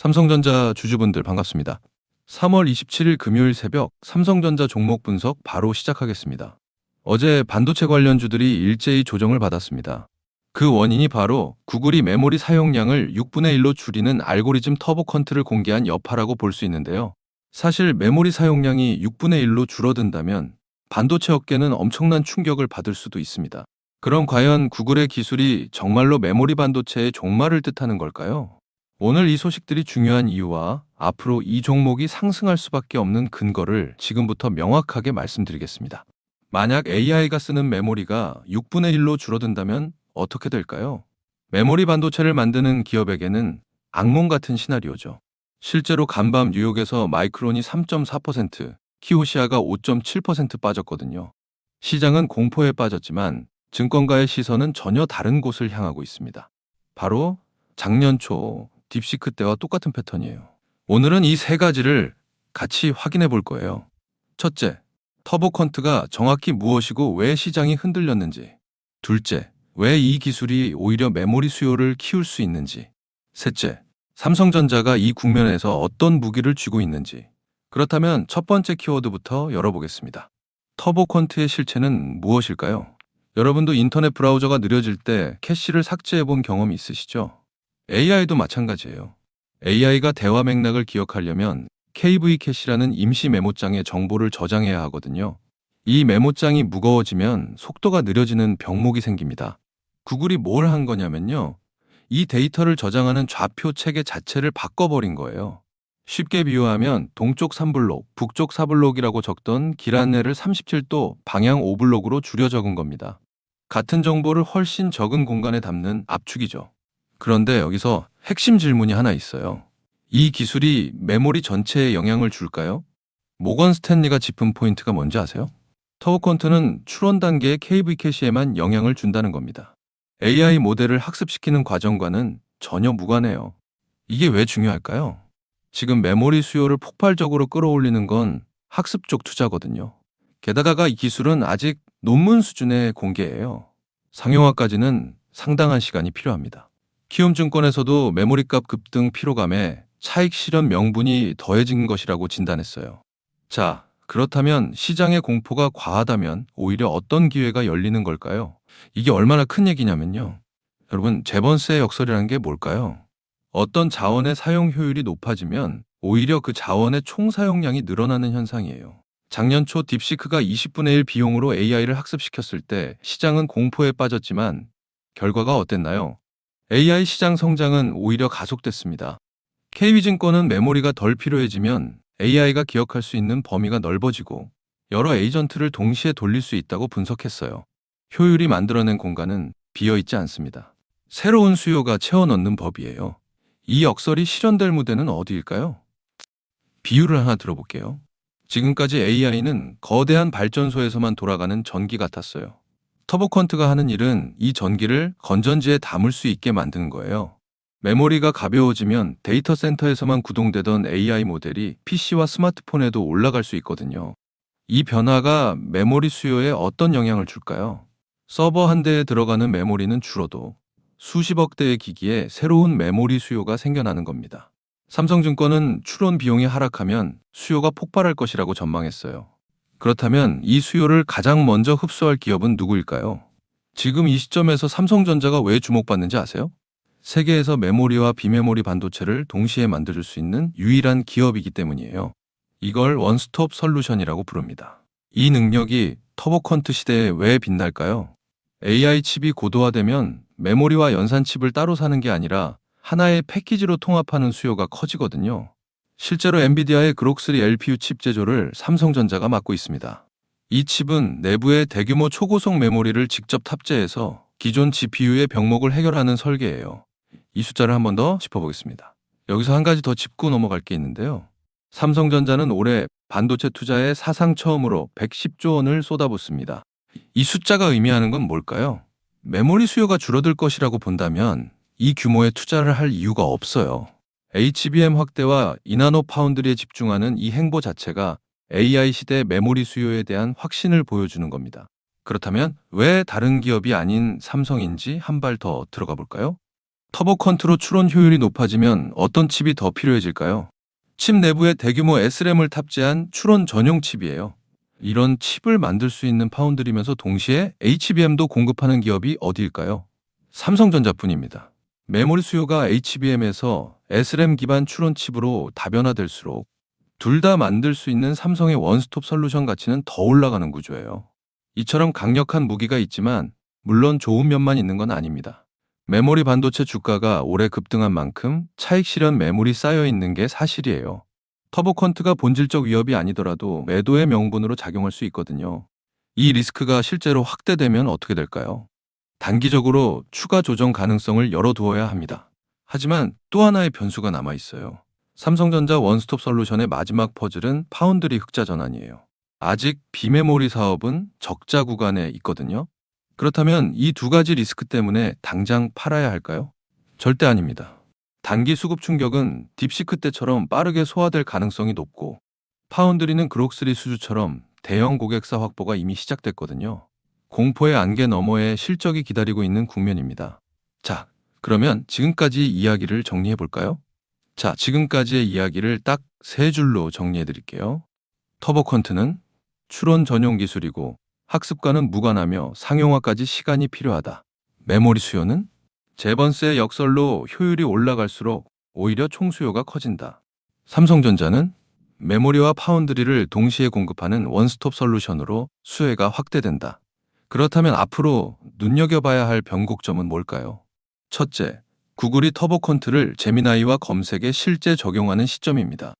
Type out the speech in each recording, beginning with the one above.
삼성전자 주주분들 반갑습니다. 3월 27일 금요일 새벽 삼성전자 종목 분석 바로 시작하겠습니다. 어제 반도체 관련주들이 일제히 조정을 받았습니다. 그 원인이 바로 구글이 메모리 사용량을 6분의 1로 줄이는 알고리즘 터보컨트를 공개한 여파라고 볼 수 있는데요. 사실 메모리 사용량이 6분의 1로 줄어든다면 반도체 업계는 엄청난 충격을 받을 수도 있습니다. 그럼 과연 구글의 기술이 정말로 메모리 반도체의 종말을 뜻하는 걸까요? 오늘 이 소식들이 중요한 이유와 앞으로 이 종목이 상승할 수밖에 없는 근거를 지금부터 명확하게 말씀드리겠습니다. 만약 AI가 쓰는 메모리가 6분의 1로 줄어든다면 어떻게 될까요? 메모리 반도체를 만드는 기업에게는 악몽 같은 시나리오죠. 실제로 간밤 뉴욕에서 마이크론이 3.4%, 키오시아가 5.7% 빠졌거든요. 시장은 공포에 빠졌지만 증권가의 시선은 전혀 다른 곳을 향하고 있습니다. 바로 작년 초 딥시크 때와 똑같은 패턴이에요. 오늘은 이 세 가지를 같이 확인해 볼 거예요. 첫째, 터보컨트가 정확히 무엇이고 왜 시장이 흔들렸는지. 둘째, 왜 이 기술이 오히려 메모리 수요를 키울 수 있는지. 셋째, 삼성전자가 이 국면에서 어떤 무기를 쥐고 있는지. 그렇다면 첫 번째 키워드부터 열어보겠습니다. 터보컨트의 실체는 무엇일까요? 여러분도 인터넷 브라우저가 느려질 때 캐시를 삭제해 본 경험이 있으시죠? AI도 마찬가지예요. AI가 대화 맥락을 기억하려면 KV 캐시라는 임시 메모장에 정보를 저장해야 하거든요. 이 메모장이 무거워지면 속도가 느려지는 병목이 생깁니다. 구글이 뭘 한 거냐면요. 이 데이터를 저장하는 좌표 체계 자체를 바꿔버린 거예요. 쉽게 비유하면 동쪽 3블록, 북쪽 4블록이라고 적던 길 안내를 37도 방향 5블록으로 줄여 적은 겁니다. 같은 정보를 훨씬 적은 공간에 담는 압축이죠. 그런데 여기서 핵심 질문이 하나 있어요. 이 기술이 메모리 전체에 영향을 줄까요? 모건 스탠리가 짚은 포인트가 뭔지 아세요? 터보컨트는 추론 단계의 KV 캐시에만 영향을 준다는 겁니다. AI 모델을 학습시키는 과정과는 전혀 무관해요. 이게 왜 중요할까요? 지금 메모리 수요를 폭발적으로 끌어올리는 건 학습 쪽 투자거든요. 게다가 이 기술은 아직 논문 수준의 공개예요. 상용화까지는 상당한 시간이 필요합니다. 키움증권에서도 메모리값 급등 피로감에 차익 실현 명분이 더해진 것이라고 진단했어요. 자, 그렇다면 시장의 공포가 과하다면 오히려 어떤 기회가 열리는 걸까요? 이게 얼마나 큰 얘기냐면요. 여러분, 재번세 역설이라는 게 뭘까요? 어떤 자원의 사용 효율이 높아지면 오히려 그 자원의 총 사용량이 늘어나는 현상이에요. 작년 초 딥시크가 20분의 1 비용으로 AI를 학습시켰을 때 시장은 공포에 빠졌지만 결과가 어땠나요? AI 시장 성장은 오히려 가속됐습니다. KB증권은 메모리가 덜 필요해지면 AI가 기억할 수 있는 범위가 넓어지고 여러 에이전트를 동시에 돌릴 수 있다고 분석했어요. 효율이 만들어낸 공간은 비어있지 않습니다. 새로운 수요가 채워넣는 법이에요. 이 역설이 실현될 무대는 어디일까요? 비유를 하나 들어볼게요. 지금까지 AI는 거대한 발전소에서만 돌아가는 전기 같았어요. 터보컨트가 하는 일은 이 전기를 건전지에 담을 수 있게 만드는 거예요. 메모리가 가벼워지면 데이터 센터에서만 구동되던 AI 모델이 PC와 스마트폰에도 올라갈 수 있거든요. 이 변화가 메모리 수요에 어떤 영향을 줄까요? 서버 한 대에 들어가는 메모리는 줄어도 수십억 대의 기기에 새로운 메모리 수요가 생겨나는 겁니다. 삼성증권은 추론 비용이 하락하면 수요가 폭발할 것이라고 전망했어요. 그렇다면 이 수요를 가장 먼저 흡수할 기업은 누구일까요? 지금 이 시점에서 삼성전자가 왜 주목받는지 아세요? 세계에서 메모리와 비메모리 반도체를 동시에 만들 수 있는 유일한 기업이기 때문이에요. 이걸 원스톱 솔루션이라고 부릅니다. 이 능력이 터보컨트 시대에 왜 빛날까요? AI 칩이 고도화되면 메모리와 연산 칩을 따로 사는 게 아니라 하나의 패키지로 통합하는 수요가 커지거든요. 실제로 엔비디아의 그록3 LPU 칩 제조를 삼성전자가 맡고 있습니다. 이 칩은 내부에 대규모 초고속 메모리를 직접 탑재해서 기존 GPU의 병목을 해결하는 설계예요. 이 숫자를 한 번 더 짚어보겠습니다. 여기서 한 가지 더 짚고 넘어갈 게 있는데요. 삼성전자는 올해 반도체 투자에 사상 처음으로 110조 원을 쏟아붓습니다. 이 숫자가 의미하는 건 뭘까요? 메모리 수요가 줄어들 것이라고 본다면 이 규모의 투자를 할 이유가 없어요. HBM 확대와 이나노 파운드리에 집중하는 이 행보 자체가 AI 시대 메모리 수요에 대한 확신을 보여주는 겁니다. 그렇다면 왜 다른 기업이 아닌 삼성인지 한 발 더 들어가 볼까요? 터보 컨트로 추론 효율이 높아지면 어떤 칩이 더 필요해질까요? 칩 내부에 대규모 SRAM을 탑재한 추론 전용 칩이에요. 이런 칩을 만들 수 있는 파운드리면서 동시에 HBM도 공급하는 기업이 어디일까요? 삼성전자뿐입니다. 메모리 수요가 HBM에서 SRAM 기반 추론 칩으로 다변화될수록 둘 다 만들 수 있는 삼성의 원스톱 솔루션 가치는 더 올라가는 구조예요. 이처럼 강력한 무기가 있지만 물론 좋은 면만 있는 건 아닙니다. 메모리 반도체 주가가 올해 급등한 만큼 차익 실현 매물이 쌓여 있는 게 사실이에요. 터보컨트가 본질적 위협이 아니더라도 매도의 명분으로 작용할 수 있거든요. 이 리스크가 실제로 확대되면 어떻게 될까요? 단기적으로 추가 조정 가능성을 열어두어야 합니다. 하지만 또 하나의 변수가 남아 있어요. 삼성전자 원스톱 솔루션의 마지막 퍼즐은 파운드리 흑자 전환이에요. 아직 비메모리 사업은 적자 구간에 있거든요. 그렇다면 이 두 가지 리스크 때문에 당장 팔아야 할까요? 절대 아닙니다. 단기 수급 충격은 딥시크 때처럼 빠르게 소화될 가능성이 높고 파운드리는 그록3 수주처럼 대형 고객사 확보가 이미 시작됐거든요. 공포의 안개 너머에 실적이 기다리고 있는 국면입니다. 자, 그러면 지금까지 이야기를 정리해 볼까요? 자, 지금까지의 이야기를 딱 세 줄로 정리해 드릴게요. 터보컨트는 추론 전용 기술이고 학습과는 무관하며 상용화까지 시간이 필요하다. 메모리 수요는 제번스의 역설로 효율이 올라갈수록 오히려 총수요가 커진다. 삼성전자는 메모리와 파운드리를 동시에 공급하는 원스톱 솔루션으로 수혜가 확대된다. 그렇다면 앞으로 눈여겨봐야 할 변곡점은 뭘까요? 첫째, 구글이 터보컨트를 제미나이와 검색에 실제 적용하는 시점입니다.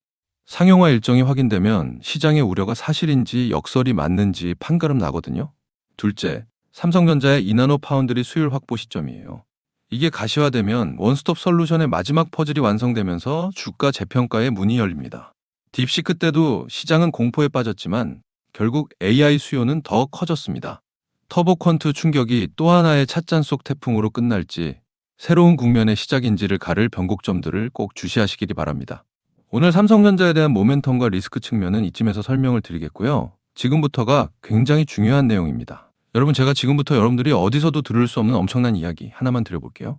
상용화 일정이 확인되면 시장의 우려가 사실인지 역설이 맞는지 판가름 나거든요. 둘째, 삼성전자의 이나노 파운드리 수율 확보 시점이에요. 이게 가시화되면 원스톱 솔루션의 마지막 퍼즐이 완성되면서 주가 재평가의 문이 열립니다. 딥시크 때도 시장은 공포에 빠졌지만 결국 AI 수요는 더 커졌습니다. 터보컨트 충격이 또 하나의 찻잔 속 태풍으로 끝날지 새로운 국면의 시작인지를 가를 변곡점들을 꼭 주시하시기 바랍니다. 오늘 삼성전자에 대한 모멘텀과 리스크 측면은 이쯤에서 설명을 드리겠고요. 지금부터가 굉장히 중요한 내용입니다. 여러분, 제가 지금부터 여러분들이 어디서도 들을 수 없는 엄청난 이야기 하나만 드려볼게요.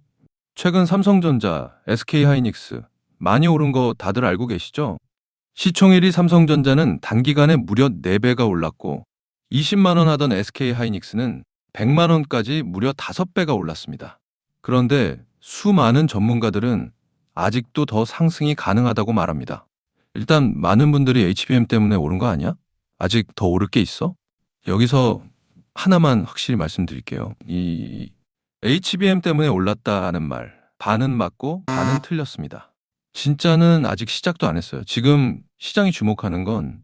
최근 삼성전자, SK하이닉스 많이 오른 거 다들 알고 계시죠? 시총일위 삼성전자는 단기간에 무려 4배가 올랐고 20만 원 하던 SK하이닉스는 100만 원까지 무려 5배가 올랐습니다. 그런데 수많은 전문가들은 아직도 더 상승이 가능하다고 말합니다. 일단 많은 분들이 HBM 때문에 오른 거 아니야? 아직 더 오를 게 있어? 여기서 하나만 확실히 말씀드릴게요. 이 HBM 때문에 올랐다는 말, 반은 맞고 반은 틀렸습니다. 진짜는 아직 시작도 안 했어요. 지금 시장이 주목하는 건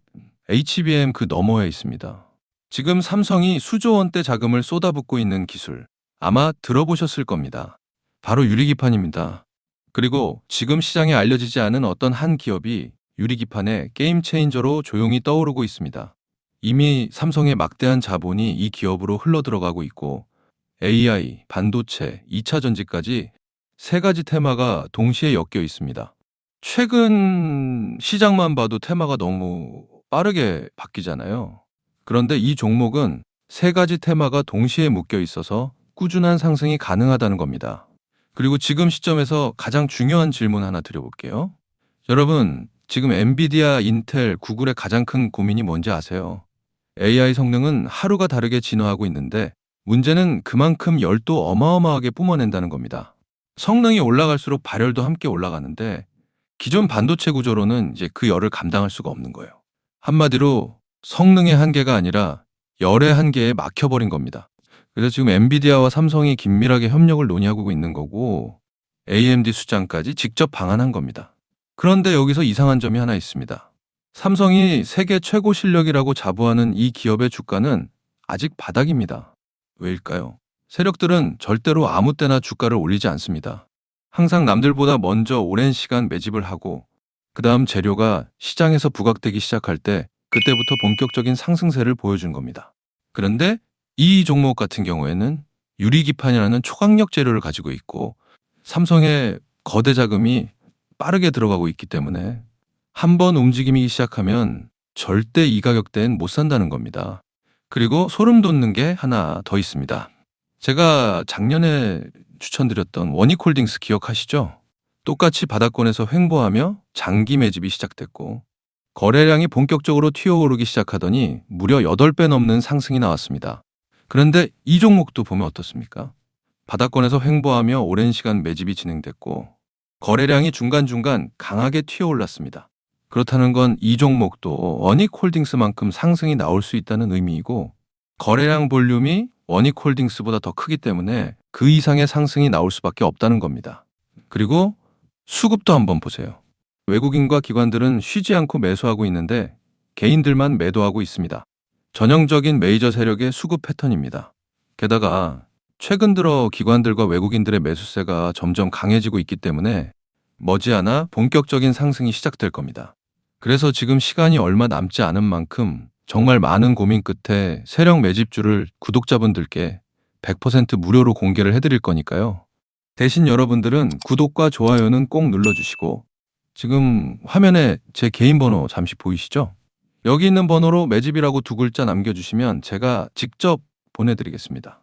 HBM 그 너머에 있습니다. 지금 삼성이 수조 원대 자금을 쏟아붓고 있는 기술, 아마 들어보셨을 겁니다. 바로 유리기판입니다. 그리고 지금 시장에 알려지지 않은 어떤 한 기업이 유리기판의 게임 체인저로 조용히 떠오르고 있습니다. 이미 삼성의 막대한 자본이 이 기업으로 흘러들어가고 있고 AI, 반도체, 2차 전지까지 세 가지 테마가 동시에 엮여 있습니다. 최근 시장만 봐도 테마가 너무 빠르게 바뀌잖아요. 그런데 이 종목은 세 가지 테마가 동시에 묶여 있어서 꾸준한 상승이 가능하다는 겁니다. 그리고 지금 시점에서 가장 중요한 질문 하나 드려볼게요. 여러분, 지금 엔비디아, 인텔, 구글의 가장 큰 고민이 뭔지 아세요? AI 성능은 하루가 다르게 진화하고 있는데 문제는 그만큼 열도 어마어마하게 뿜어낸다는 겁니다. 성능이 올라갈수록 발열도 함께 올라가는데 기존 반도체 구조로는 이제 그 열을 감당할 수가 없는 거예요. 한마디로 성능의 한계가 아니라 열의 한계에 막혀버린 겁니다. 그래서 지금 엔비디아와 삼성이 긴밀하게 협력을 논의하고 있는 거고 AMD 수장까지 직접 방한한 겁니다. 그런데 여기서 이상한 점이 하나 있습니다. 삼성이 세계 최고 실력이라고 자부하는 이 기업의 주가는 아직 바닥입니다. 왜일까요? 세력들은 절대로 아무 때나 주가를 올리지 않습니다. 항상 남들보다 먼저 오랜 시간 매집을 하고 그 다음 재료가 시장에서 부각되기 시작할 때 그때부터 본격적인 상승세를 보여준 겁니다. 그런데 이 종목 같은 경우에는 유리기판이라는 초강력 재료를 가지고 있고 삼성의 거대 자금이 빠르게 들어가고 있기 때문에 한번 움직임이 시작하면 절대 이 가격대엔 못 산다는 겁니다. 그리고 소름 돋는 게 하나 더 있습니다. 제가 작년에 추천드렸던 원익홀딩스 기억하시죠? 똑같이 바닥권에서 횡보하며 장기 매집이 시작됐고 거래량이 본격적으로 튀어오르기 시작하더니 무려 8배 넘는 상승이 나왔습니다. 그런데 이 종목도 보면 어떻습니까? 바닥권에서 횡보하며 오랜 시간 매집이 진행됐고 거래량이 중간중간 강하게 튀어올랐습니다. 그렇다는 건 이 종목도 원익홀딩스만큼 상승이 나올 수 있다는 의미이고 거래량 볼륨이 원익홀딩스보다 더 크기 때문에 그 이상의 상승이 나올 수밖에 없다는 겁니다. 그리고 수급도 한번 보세요. 외국인과 기관들은 쉬지 않고 매수하고 있는데 개인들만 매도하고 있습니다. 전형적인 메이저 세력의 수급 패턴입니다. 게다가 최근 들어 기관들과 외국인들의 매수세가 점점 강해지고 있기 때문에 머지않아 본격적인 상승이 시작될 겁니다. 그래서 지금 시간이 얼마 남지 않은 만큼 정말 많은 고민 끝에 세력 매집주를 구독자분들께 100% 무료로 공개를 해드릴 거니까요. 대신 여러분들은 구독과 좋아요는 꼭 눌러주시고 지금 화면에 제 개인 번호 잠시 보이시죠? 여기 있는 번호로 매집이라고 2글자 남겨주시면 제가 직접 보내드리겠습니다.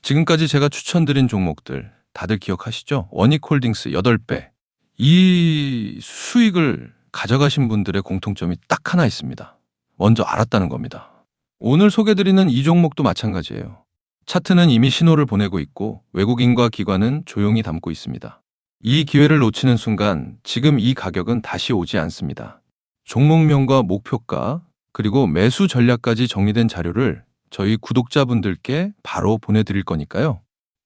지금까지 제가 추천드린 종목들 다들 기억하시죠? 원익홀딩스 8배. 이 수익을 가져가신 분들의 공통점이 딱 하나 있습니다. 먼저 알았다는 겁니다. 오늘 소개드리는 이 종목도 마찬가지예요. 차트는 이미 신호를 보내고 있고 외국인과 기관은 조용히 담고 있습니다. 이 기회를 놓치는 순간 지금 이 가격은 다시 오지 않습니다. 종목명과 목표가 그리고 매수 전략까지 정리된 자료를 저희 구독자분들께 바로 보내드릴 거니까요.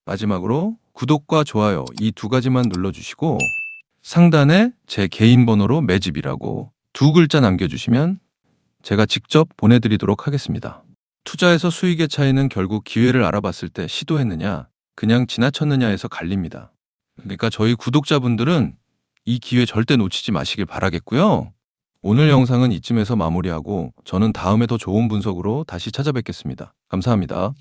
마지막으로 구독과 좋아요 이 2가지만 눌러주시고 상단에 제 개인 번호로 매집이라고 2글자 남겨주시면 제가 직접 보내드리도록 하겠습니다. 투자에서 수익의 차이는 결국 기회를 알아봤을 때 시도했느냐, 그냥 지나쳤느냐에서 갈립니다. 그러니까 저희 구독자분들은 이 기회 절대 놓치지 마시길 바라겠고요. 오늘 영상은 이쯤에서 마무리하고 저는 다음에 더 좋은 분석으로 다시 찾아뵙겠습니다. 감사합니다.